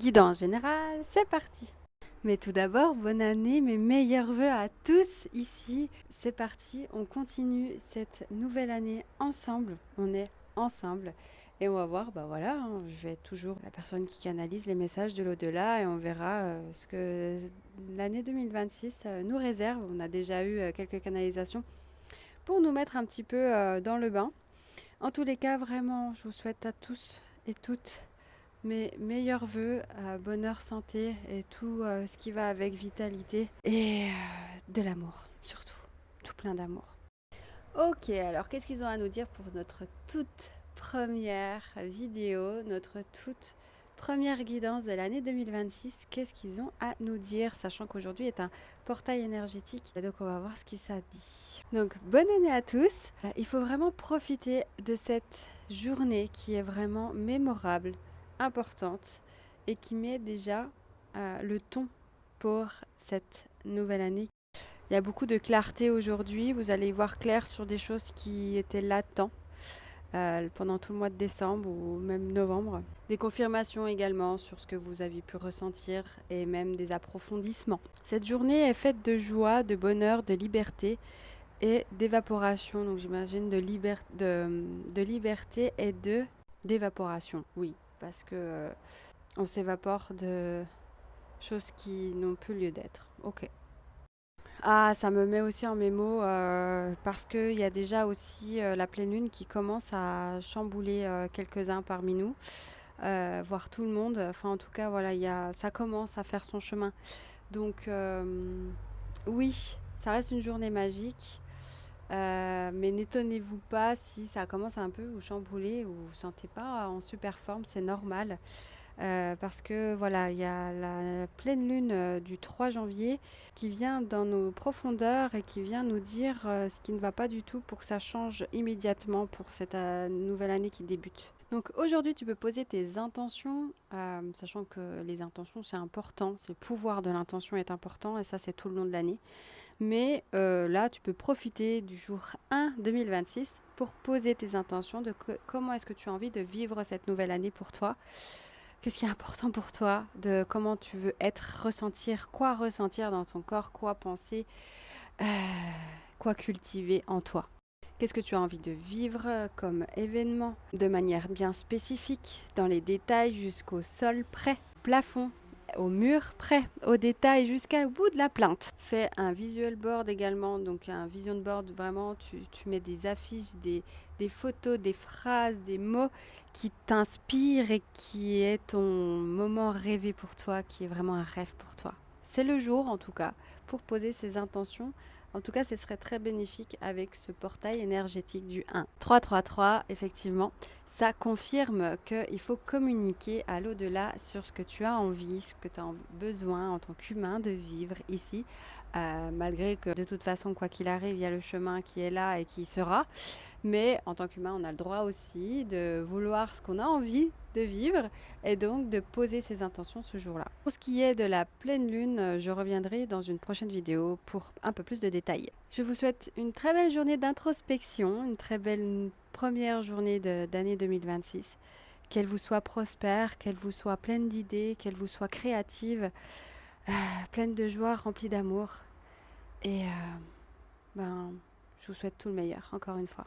Guidance générale, c'est parti. Mais tout d'abord, bonne année, mes meilleurs vœux à tous ici. C'est parti, on continue cette nouvelle année ensemble. On est ensemble et on va voir, bah voilà, je vais être toujours la personne qui canalise les messages de l'au-delà et on verra ce que l'année 2026 nous réserve. On a déjà eu quelques canalisations pour nous mettre un petit peu dans le bain. En tous les cas, vraiment, je vous souhaite à tous et toutes mes meilleurs vœux, bonheur, santé et tout ce qui va avec vitalité et de l'amour surtout, tout plein d'amour. Ok, alors qu'est-ce qu'ils ont à nous dire pour notre toute première vidéo, notre toute première guidance de l'année 2026? Qu'est-ce qu'ils ont à nous dire, sachant qu'aujourd'hui est un portail énergétique, et donc on va voir ce qui ça dit. Donc bonne année à tous. Il faut vraiment profiter de cette journée qui est vraiment mémorable, importante et qui met déjà le ton pour cette nouvelle année. Il y a beaucoup de clarté aujourd'hui. Vous allez y voir clair sur des choses qui étaient latentes pendant tout le mois de décembre ou même novembre. Des confirmations également sur ce que vous aviez pu ressentir et même des approfondissements. Cette journée est faite de joie, de bonheur, de liberté et d'évaporation. Donc j'imagine de liberté et d'évaporation. Oui, parce que on s'évapore de choses qui n'ont plus lieu d'être. Ok. Ah, ça me met aussi en mémo parce qu'il y a déjà aussi la pleine lune qui commence à chambouler quelques-uns parmi nous, voire tout le monde. Enfin, en tout cas, voilà, ça commence à faire son chemin. Donc, oui, ça reste une journée magique, mais n'étonnez-vous pas si ça commence un peu vous chambouler ou vous ne vous sentez pas en super forme, c'est normal. Parce que voilà, il y a la pleine lune du 3 janvier qui vient dans nos profondeurs et qui vient nous dire ce qui ne va pas du tout pour que ça change immédiatement pour cette nouvelle année qui débute. Donc aujourd'hui, tu peux poser tes intentions, sachant que les intentions, c'est important, c'est le pouvoir de l'intention est important et ça, c'est tout le long de l'année. Mais là, tu peux profiter du jour 1 2026 pour poser tes intentions de comment est-ce que tu as envie de vivre cette nouvelle année pour toi. Qu'est-ce qui est important pour toi, de comment tu veux être, ressentir dans ton corps, quoi penser, euh, quoi cultiver en toi. Qu'est-ce que tu as envie de vivre comme événement de manière bien spécifique, dans les détails jusqu'au sol près, plafond, au mur près, au détail jusqu'au bout de la plainte. Fais un visual board également, donc un vision board, vraiment tu mets des affiches, des photos, des phrases, des mots qui t'inspirent et qui est ton moment rêvé pour toi, qui est vraiment un rêve pour toi. C'est le jour en tout cas pour poser ses intentions. En tout cas, ce serait très bénéfique avec ce portail énergétique du 1. 333, effectivement, ça confirme qu'il faut communiquer à l'au-delà sur ce que tu as envie, ce que tu as besoin en tant qu'humain de vivre ici, malgré que de toute façon, quoi qu'il arrive, il y a le chemin qui est là et qui sera. Mais en tant qu'humain, on a le droit aussi de vouloir ce qu'on a envie de vivre et donc de poser ses intentions ce jour-là. Pour ce qui est de la pleine lune, je reviendrai dans une prochaine vidéo pour un peu plus de détails. Je vous souhaite une très belle journée d'introspection, une très belle première journée d'année 2026. Qu'elle vous soit prospère, qu'elle vous soit pleine d'idées, qu'elle vous soit créative, pleine de joie, remplie d'amour. Et je vous souhaite tout le meilleur, encore une fois.